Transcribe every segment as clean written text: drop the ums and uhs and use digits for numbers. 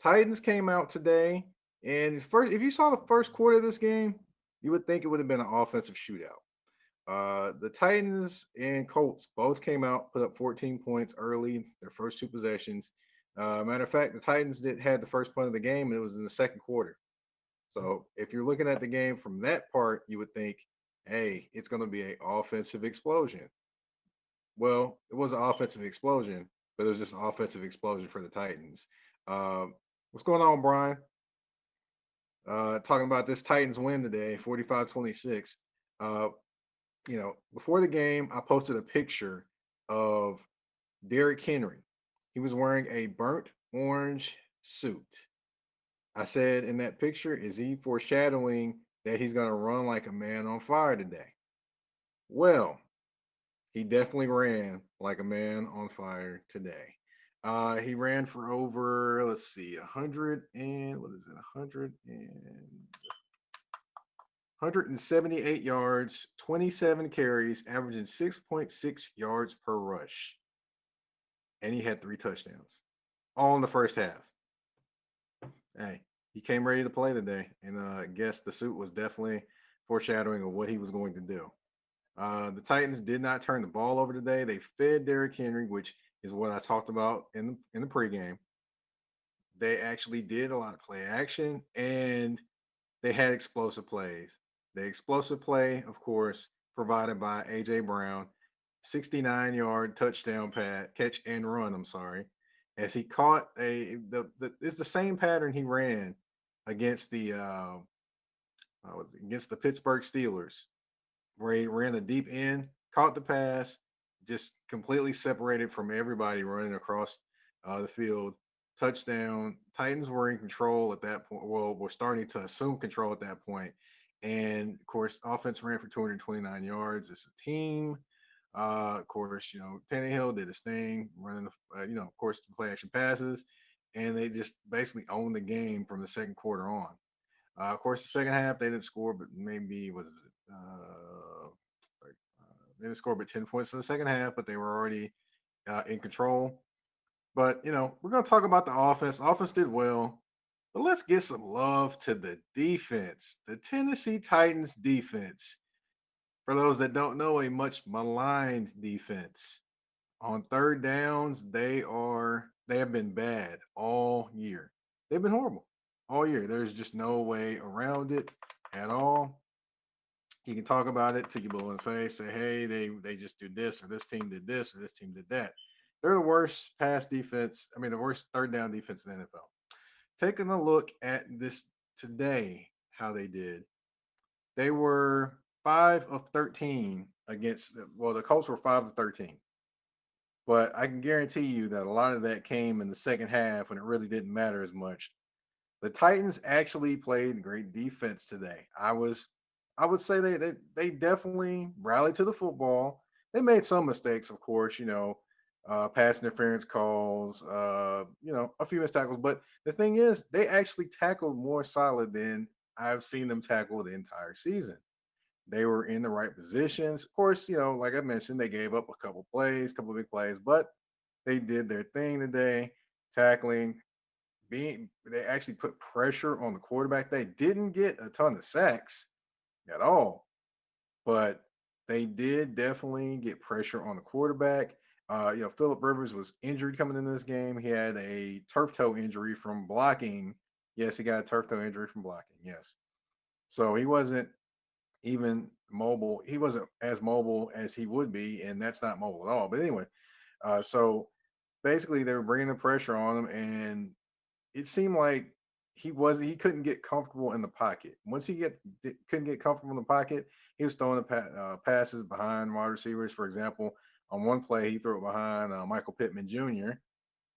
Titans came out today, and first, if you saw the first quarter of this game, you would think it would have been an offensive shootout. The Titans and Colts both came out, put up 14 points early, their first two possessions. Matter of fact, the Titans did had the first point of the game, and it was in the second quarter. So if you're looking at the game from that part, you would think, hey, it's going to be an offensive explosion. Well, it was an offensive explosion, but it was just an offensive explosion for the Titans. Uh, what's going on, Brian? Talking about this Titans win today, 45-26. Uh, before the game, I posted a picture of Derrick Henry. He was wearing a burnt orange suit. I said in that picture, is he foreshadowing that he's going to run like a man on fire today? Well, he definitely ran like a man on fire today. He ran for over, let's see, 100 and what is it, 178 yards, 27 carries, averaging 6.6 yards per rush. And he had three touchdowns all in the first half. Hey, he came ready to play today. And I guess the suit was definitely foreshadowing of what he was going to do. The Titans did not turn the ball over today. They fed Derrick Henry, which is what I talked about in the pregame. They actually did a lot of play action and they had explosive plays. The explosive play, of course, provided by AJ Brown, 69-yard touchdown catch and run. I'm sorry, as he caught it's the same pattern he ran against against the Pittsburgh Steelers, where he ran the deep end, caught the pass, just completely separated from everybody running across the field. Touchdown. Titans were in control at that point. Well, we're starting to assume control at that point. And of course, offense ran for 229 yards. It's a team. Of course, Tannehill did his thing, running of course, the play action passes, and they just basically owned the game from the second quarter on. Of course, the second half they didn't score, but maybe was it they didn't score but 10 points in the second half, but they were already in control. But we're gonna talk about the offense. The offense did well, but let's get some love to the defense. The Tennessee Titans defense. For those that don't know, a much maligned defense. On third downs, they have been bad all year. They've been horrible all year. There's just no way around it at all. You can talk about it till you blow in the face, say, hey, they just do this, or this team did this, or this team did that. They're the worst pass defense. I mean, the worst third down defense in the NFL. Taking a look at this today, how they did. They were 5 of 13 against. Well, the Colts were 5 of 13, but I can guarantee you that a lot of that came in the second half when it really didn't matter as much. The Titans actually played great defense today. I would say they definitely rallied to the football. They made some mistakes, of course, pass interference calls, a few missed tackles. But the thing is, they actually tackled more solid than I've seen them tackle the entire season. They were in the right positions. Of course, like I mentioned, they gave up a couple plays, couple of big plays, but they did their thing today, tackling, they actually put pressure on the quarterback. They didn't get a ton of sacks at all, but they did definitely get pressure on the quarterback. Philip Rivers was injured coming into this game. He had a turf toe injury from blocking. Yes, he got a turf toe injury from blocking. Yes, so he wasn't even mobile. He wasn't as mobile as he would be, and that's not mobile at all. But anyway, so basically they were bringing the pressure on him, and it seemed like he couldn't get comfortable in the pocket. Once couldn't get comfortable in the pocket, he was throwing the passes behind wide receivers. For example, on one play he threw it behind Michael Pittman Jr.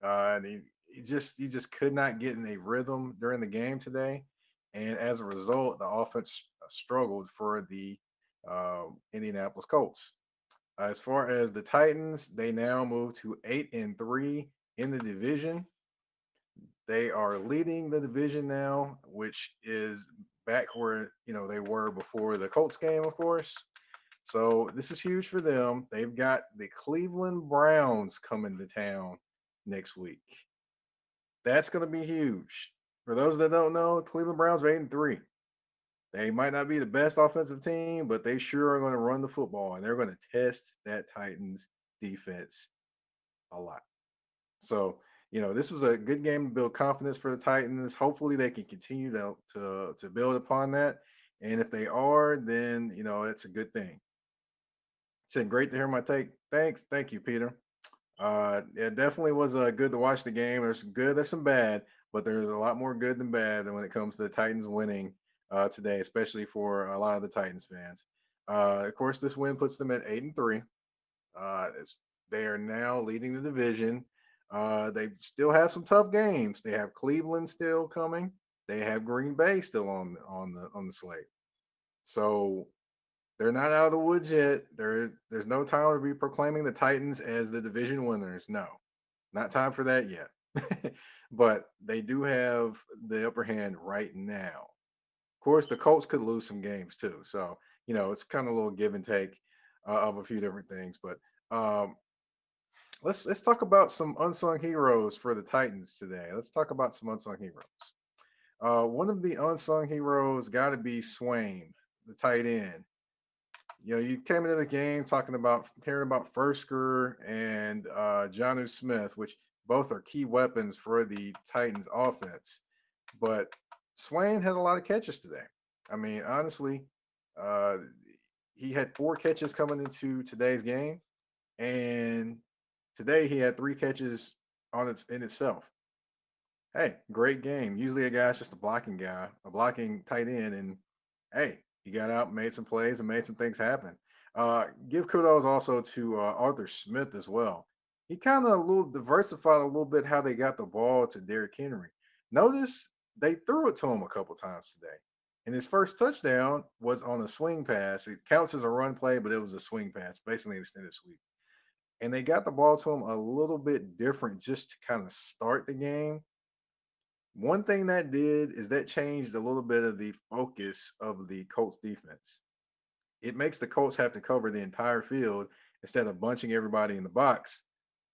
And he just could not get in a rhythm during the game today, and as a result, the offense struggled for the Indianapolis Colts. As far as the Titans, they now move to 8-3 in the division. They are leading the division now, which is back where they were before the Colts game, of course. So this is huge for them. They've got the Cleveland Browns coming to town next week. That's going to be huge. For those that don't know, Cleveland Browns are 8-3. They might not be the best offensive team, but they sure are going to run the football and they're going to test that Titans defense a lot. So, this was a good game to build confidence for the Titans. Hopefully they can continue to build upon that. And if they are, then it's a good thing. Said great to hear my take. Thanks. Thank you, Peter. It definitely was good to watch the game. There's some good, there's some bad, but there's a lot more good than bad than when it comes to the Titans winning today, especially for a lot of the Titans fans. Of course, this win puts them at 8-3. They are now leading the division. They still have some tough games. They have Cleveland still coming. They have Green Bay still on the slate. So they're not out of the woods yet. There's no time to be proclaiming the Titans as the division winners. No, not time for that yet. But they do have the upper hand right now. Of course, the Colts could lose some games too. So it's kind of a little give and take of a few different things. But let's talk about some unsung heroes for the Titans today. Let's talk about some unsung heroes. One of the unsung heroes got to be Swain, the tight end. You came into the game caring about Fursker and Johnu Smith, which both are key weapons for the Titans offense. But Swain had a lot of catches today. I mean, honestly, uh, he had 4 catches coming into today's game, and today he had 3 catches in itself. Hey, great game. Usually a guy's just a blocking guy, a blocking tight end, and hey, he got out, made some plays, and made some things happen. Give kudos also to Arthur Smith as well. He kind of a little diversified a little bit how they got the ball to Derrick Henry. Notice they threw it to him a couple times today. And his first touchdown was on a swing pass. It counts as a run play, but it was a swing pass, basically an extended sweep. And they got the ball to him a little bit different just to kind of start the game. One thing that did is that changed a little bit of the focus of the Colts defense. It makes the Colts have to cover the entire field instead of bunching everybody in the box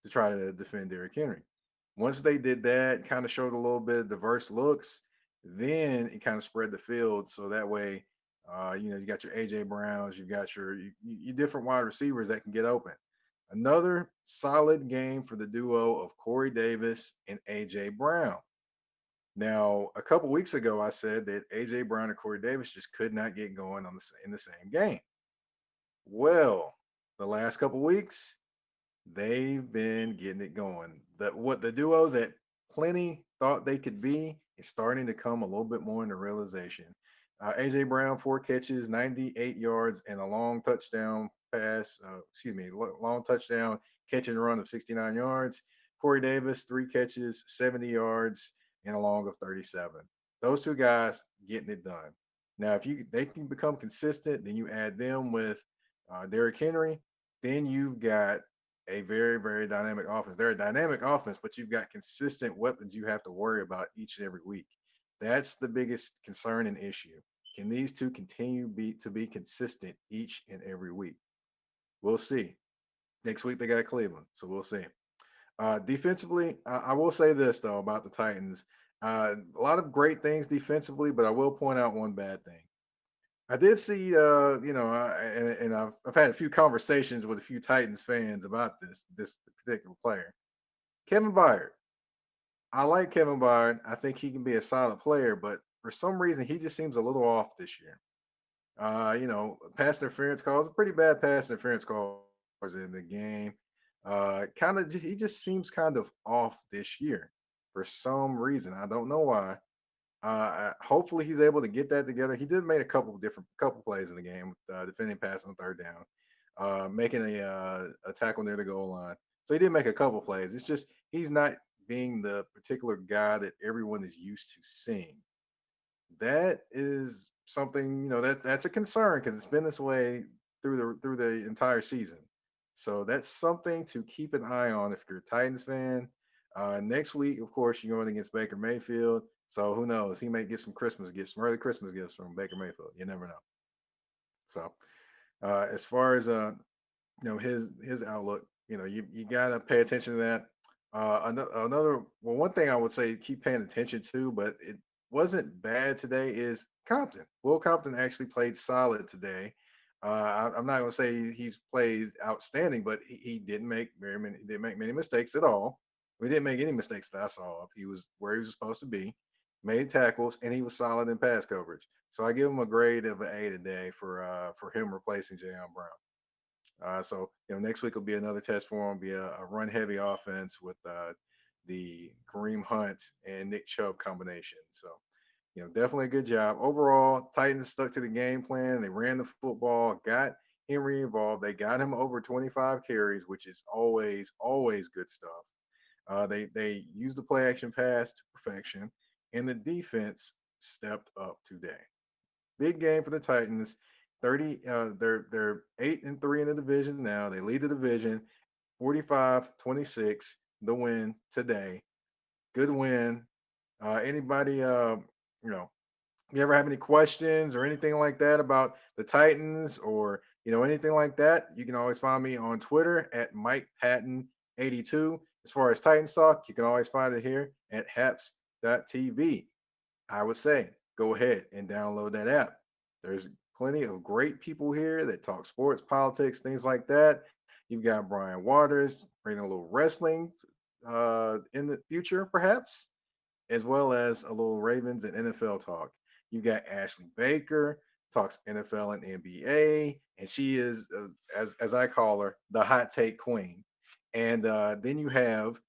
to try to defend Derrick Henry. Once they did that, kind of showed a little bit of diverse looks, then it kind of spread the field. So that way, you got your AJ Browns, you got your different wide receivers that can get open. Another solid game for the duo of Corey Davis and AJ Brown. Now, a couple weeks ago, I said that AJ Brown and Corey Davis just could not get going in the same game. Well, the last couple weeks, they've been getting it going. What the duo that plenty thought they could be is starting to come a little bit more into realization. AJ Brown, 4 catches, 98 yards, and a long touchdown pass. Long touchdown catch and run of 69 yards. Corey Davis, 3 catches, 70 yards, and a long of 37. Those two guys getting it done. Now, if they can become consistent, then you add them with Derrick Henry, then you've got a very, very dynamic offense. They're a dynamic offense, but you've got consistent weapons you have to worry about each and every week. That's the biggest concern and issue. Can these two continue to be consistent each and every week? We'll see. Next week they got Cleveland, so we'll see. Defensively, I will say this though about the Titans. A lot of great things defensively, but I will point out one bad thing. I did see, and I've had a few conversations with a few Titans fans about this particular player, Kevin Byard. I like Kevin Byard. I think he can be a solid player, but for some reason he just seems a little off this year. Pass interference calls, pretty bad pass interference calls in the game. He just seems kind of off this year for some reason. I don't know why. Hopefully he's able to get that together. He did make a couple plays in the game, defending pass on third down, making a tackle near the goal line. So he did make a couple plays. It's just he's not being the particular guy that everyone is used to seeing. That is something that's a concern because it's been this way through the entire season. So that's something to keep an eye on if you're a Titans fan. Next week, of course, you're going against Baker Mayfield. So who knows? He may get some Christmas gifts, some early Christmas gifts from Baker Mayfield. You never know. So as far as his outlook, you gotta pay attention to that. Well, one thing I would say keep paying attention to, but it wasn't bad today, is Compton. Will Compton actually played solid today. I'm not going to say he's played outstanding, but he didn't make he didn't make many mistakes at all. We didn't make any mistakes that I saw. He was where he was supposed to be, made tackles, and he was solid in pass coverage. So I give him a grade of an A today for him replacing Jayon Brown. Next week will be another test for him. Be a run heavy offense with the Kareem Hunt and Nick Chubb combination. So definitely a good job overall. Titans stuck to the game plan. They ran the football, got Henry involved. They got him over 25 carries, which is always good stuff. They used the play action pass to perfection, and the defense stepped up today. Big game for the Titans. 30 they're 8-3 in the division now. They lead the division 45-26, the win today. Good win. Anybody you know, you ever have any questions or anything like that about the Titans or anything like that, you can always find me on Twitter at Mike Patton 82. As far as Titans talk, you can always find it here at haps.tv. I would say go ahead and download that app. There's plenty of great people here that talk sports, politics, things like that. You've got Brian Waters bringing a little wrestling in the future, perhaps, as well as a little Ravens and NFL talk. You got Ashley Baker talks NFL and NBA, and she is, as I call her, the hot take queen. And then you have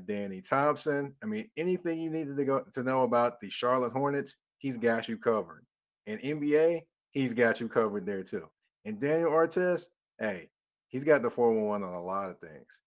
Danny Thompson. I mean, anything you needed to know about the Charlotte Hornets, he's got you covered. In NBA, he's got you covered there too. And Daniel Artest, hey, he's got the 411 on a lot of things.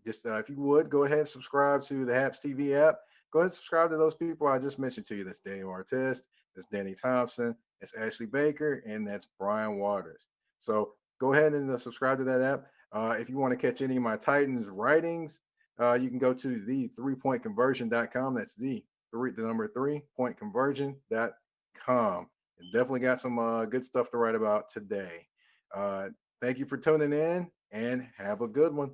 Just if you would go ahead and subscribe to the Haps TV app. Go ahead and subscribe to those people I just mentioned to you. That's Daniel Artest, that's Danny Thompson, that's Ashley Baker, and that's Brian Waters. So go ahead and subscribe to that app. If you want to catch any of my Titans writings, you can go to the 3pointconversion.com. That's the number 3pointconversion.com. And definitely got some good stuff to write about today. Uh, Thank you for tuning in and have a good one.